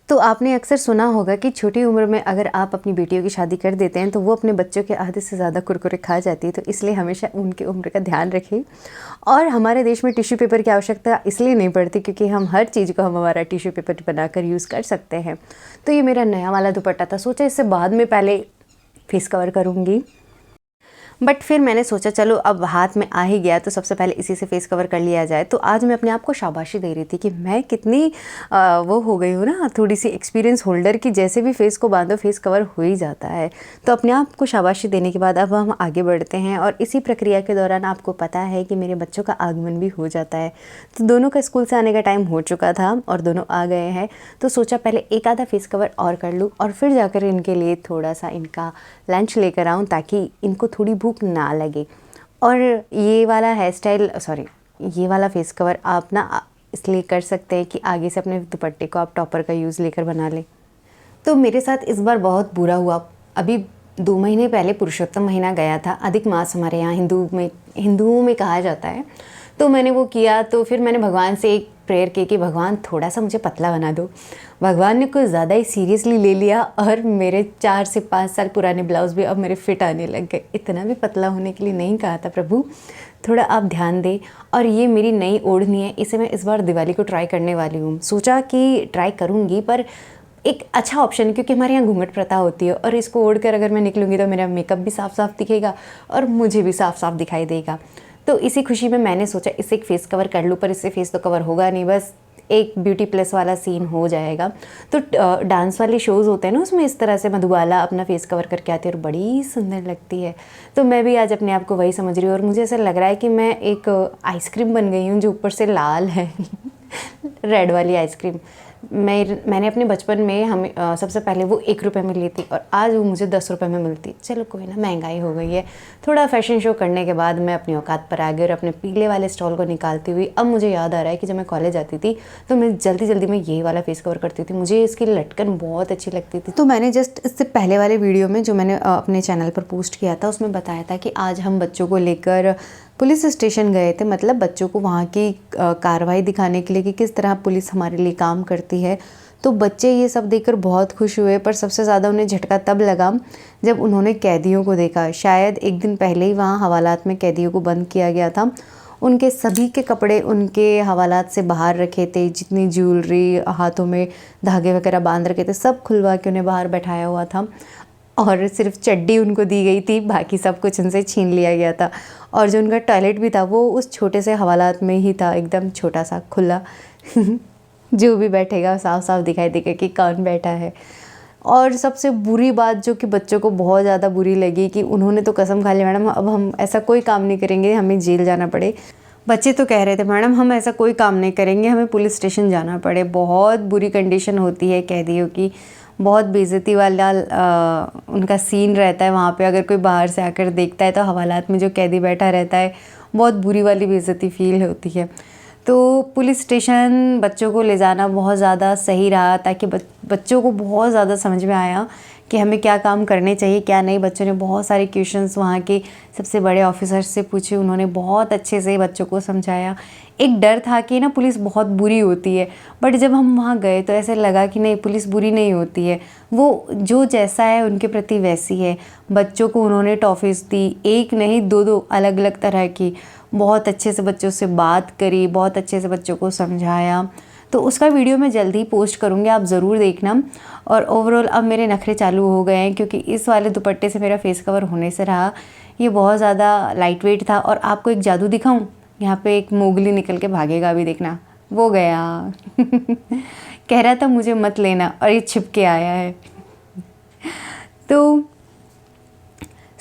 तो आपने अक्सर सुना होगा कि छोटी उम्र में अगर आप अपनी बेटियों की शादी कर देते हैं तो वो अपने बच्चों के आधे से ज़्यादा कुरकुरे खा जाती है। तो इसलिए हमेशा उनकी उम्र का ध्यान रखें। और हमारे देश में टिश्यू पेपर की आवश्यकता इसलिए नहीं पड़ती क्योंकि हम हर चीज़ को हम हमारा टिश्यू पेपर बनाकर यूज़ कर सकते हैं। तो ये मेरा नया वाला दुपट्टा था, सोचा इससे बाद में पहले फेस कवर करूँगी, बट फिर मैंने सोचा चलो अब हाथ में आ ही गया तो सबसे पहले इसी से फेस कवर कर लिया जाए। तो आज मैं अपने आप को शाबाशी दे रही थी कि मैं कितनी वो हो गई हूँ ना, थोड़ी सी एक्सपीरियंस होल्डर की, जैसे भी फेस को बांधो फेस कवर हो ही जाता है। तो अपने आप को शाबाशी देने के बाद अब हम आगे बढ़ते हैं और इसी प्रक्रिया के दौरान आपको पता है कि मेरे बच्चों का आगमन भी हो जाता है। तो दोनों का स्कूल से आने का टाइम हो चुका था और दोनों आ गए हैं। तो सोचा पहले एक आधा फेस कवर और कर लूँ और फिर जाकर इनके लिए थोड़ा सा इनका लंच लेकर आऊँ ताकि इनको थोड़ी भूख ना लगे। और ये वाला हेयर स्टाइल ये वाला फेस कवर आप ना इसलिए कर सकते हैं कि आगे से अपने दुपट्टे को आप टॉपर का यूज़ लेकर बना लें। तो मेरे साथ इस बार बहुत बुरा हुआ। अभी 2 महीने पहले पुरुषोत्तम महीना गया था, अधिक मास हमारे यहाँ हिंदुओं में कहा जाता है। तो मैंने वो किया, तो फिर मैंने भगवान से एक प्रेयर की कि भगवान थोड़ा सा मुझे पतला बना दो। भगवान ने कुछ ज़्यादा ही सीरियसली ले लिया और मेरे 4 से 5 साल पुराने ब्लाउज़ भी अब मेरे फिट आने लग गए। इतना भी पतला होने के लिए नहीं कहा था प्रभु, थोड़ा आप ध्यान दें। और ये मेरी नई ओढ़नी है, इसे मैं इस बार दिवाली को ट्राई करने वाली हूँ। सोचा कि ट्राई करूँगी, पर एक अच्छा ऑप्शन, क्योंकि हमारे यहाँ घूंघट प्रथा होती है और इसको ओढ़कर अगर मैं निकलूँगी तो मेरा मेकअप भी साफ साफ दिखेगा और मुझे भी साफ साफ दिखाई देगा। तो इसी खुशी में मैंने सोचा इससे एक फ़ेस कवर कर लूँ, पर इससे फेस तो कवर होगा नहीं, बस एक ब्यूटी प्लस वाला सीन हो जाएगा। तो डांस वाले शोज़ होते हैं ना, उसमें इस तरह से मधुबाला अपना फेस कवर करके आती है और बड़ी सुंदर लगती है। तो मैं भी आज अपने आप को वही समझ रही हूँ और मुझे ऐसा लग रहा है कि मैं एक आइसक्रीम बन गई हूँ जो ऊपर से लाल है रेड वाली आइसक्रीम। मैंने अपने बचपन में हमें सबसे पहले वो 1 रुपये में ली थी और आज वो मुझे 10 रुपये में मिलती। चलो कोई ना, महंगाई हो गई है। थोड़ा फैशन शो करने के बाद मैं अपनी औकात पर आ गई और अपने पीले वाले स्टॉल को निकालती हुई अब मुझे याद आ रहा है कि जब मैं कॉलेज आती थी तो मैं जल्दी जल्दी में ये वाला फेस कवर करती थी। मुझे इसकी लटकन बहुत अच्छी लगती थी। तो मैंने जस्ट इससे पहले वाले वीडियो में जो मैंने अपने चैनल पर पोस्ट किया था उसमें बताया था कि आज हम बच्चों को लेकर पुलिस स्टेशन गए थे, मतलब बच्चों को वहाँ की कार्रवाई दिखाने के लिए कि किस तरह पुलिस हमारे लिए काम करती है। तो बच्चे ये सब देखकर बहुत खुश हुए, पर सबसे ज़्यादा उन्हें झटका तब लगा जब उन्होंने कैदियों को देखा। शायद एक दिन पहले ही वहाँ हवालात में कैदियों को बंद किया गया था। उनके सभी के कपड़े उनके हवालात से बाहर रखे थे, जितनी ज्वेलरी, हाथों में धागे वगैरह बांध रखे थे, सब खुलवा के उन्हें बाहर बैठाया हुआ था और सिर्फ चड्डी उनको दी गई थी, बाकी सब कुछ उनसे छीन लिया गया था। और जो उनका टॉयलेट भी था वो उस छोटे से हवालात में ही था, एकदम छोटा सा खुला जो भी बैठेगा साफ साफ दिखाई देगा कि कौन बैठा है। और सबसे बुरी बात जो कि बच्चों को बहुत ज़्यादा बुरी लगी कि उन्होंने तो कसम खा ली, मैडम अब हम ऐसा कोई काम नहीं करेंगे, हमें जेल जाना पड़े। बच्चे तो कह रहे थे मैडम हम ऐसा कोई काम नहीं करेंगे, हमें पुलिस स्टेशन जाना पड़े। बहुत बुरी कंडीशन होती है कैदियों की, बहुत बेइज्जती वाला उनका सीन रहता है वहाँ पे। अगर कोई बाहर से आकर देखता है तो हवालात में जो कैदी बैठा रहता है, बहुत बुरी वाली बेइज्जती फील होती है। तो पुलिस स्टेशन बच्चों को ले जाना बहुत ज़्यादा सही रहा, ताकि बच्चों को बहुत ज़्यादा समझ में आया कि हमें क्या काम करने चाहिए क्या नहीं। बच्चों ने बहुत सारे क्वेश्चंस वहाँ के सबसे बड़े ऑफिसर से पूछे, उन्होंने बहुत अच्छे से बच्चों को समझाया। एक डर था कि ना पुलिस बहुत बुरी होती है, बट जब हम वहाँ गए तो ऐसे लगा कि नहीं, पुलिस बुरी नहीं होती है, वो जो जैसा है उनके प्रति वैसी है। बच्चों को उन्होंने टॉफीज़ दी, एक नहीं 2-2 अलग अलग तरह की। बहुत अच्छे से बच्चों से बात करी, बहुत अच्छे से बच्चों को समझाया। तो उसका वीडियो मैं जल्दी पोस्ट करूँगी, आप ज़रूर देखना। और ओवरऑल अब मेरे नखरे चालू हो गए हैं क्योंकि इस वाले दुपट्टे से मेरा फेस कवर होने से रहा। ये बहुत ज़्यादा लाइट वेट था। और आपको एक जादू दिखाऊं, यहाँ पे एक मोगली निकल के भागेगा, अभी देखना, वो गया कह रहा था मुझे मत लेना और ये छिप के आया है। तो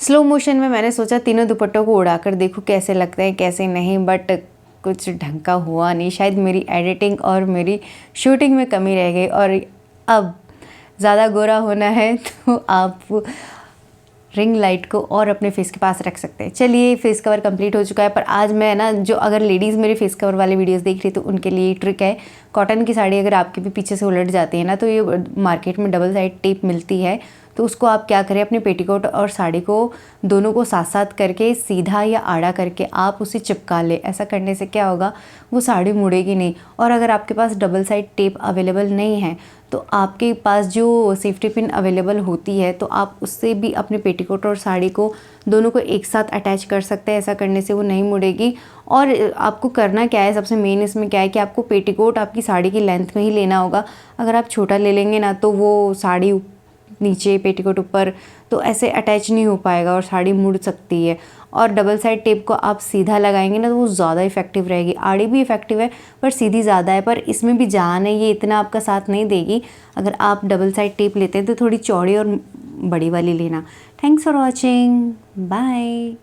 स्लो मोशन में मैंने सोचा तीनों दुपट्टों को उड़ाकर देखूं कैसे लगते हैं कैसे नहीं, बट कुछ ढंग का हुआ नहीं। शायद मेरी एडिटिंग और मेरी शूटिंग में कमी रह गई। और अब ज़्यादा गोरा होना है तो आप रिंग लाइट को और अपने फेस के पास रख सकते हैं। चलिए फेस कवर कंप्लीट हो चुका है। पर आज मैं ना, जो अगर लेडीज़ मेरे फेस कवर वाले वीडियोस देख रही तो उनके लिए ट्रिक है। कॉटन की साड़ी अगर आपके भी पीछे से उलट जाती है ना, तो ये मार्केट में डबल साइड टेप मिलती है, तो उसको आप क्या करें, अपने पेटीकोट और साड़ी को दोनों को साथ साथ करके सीधा या आड़ा करके आप उसे चिपका लें। ऐसा करने से क्या होगा, वो साड़ी मुड़ेगी नहीं। और अगर आपके पास डबल साइड टेप अवेलेबल नहीं है तो आपके पास जो सेफ्टी पिन अवेलेबल होती है तो आप उससे भी अपने पेटीकोट और साड़ी को दोनों को एक साथ अटैच कर सकते हैं। ऐसा करने से वो नहीं मुड़ेगी। और आपको करना क्या है, सबसे मेन इसमें क्या है कि आपको पेटीकोट आपकी साड़ी की लेंथ में ही लेना होगा। अगर आप छोटा ले लेंगे ना तो वो साड़ी नीचे पेटीकोट ऊपर तो ऐसे अटैच नहीं हो पाएगा और साड़ी मुड़ सकती है। और डबल साइड टेप को आप सीधा लगाएंगे ना तो वो ज़्यादा इफेक्टिव रहेगी। आड़ी भी इफेक्टिव है पर सीधी ज़्यादा है, पर इसमें भी जान है, ये इतना आपका साथ नहीं देगी। अगर आप डबल साइड टेप लेते हैं तो थोड़ी चौड़ी और बड़ी वाली लेना। Thanks for watching, bye.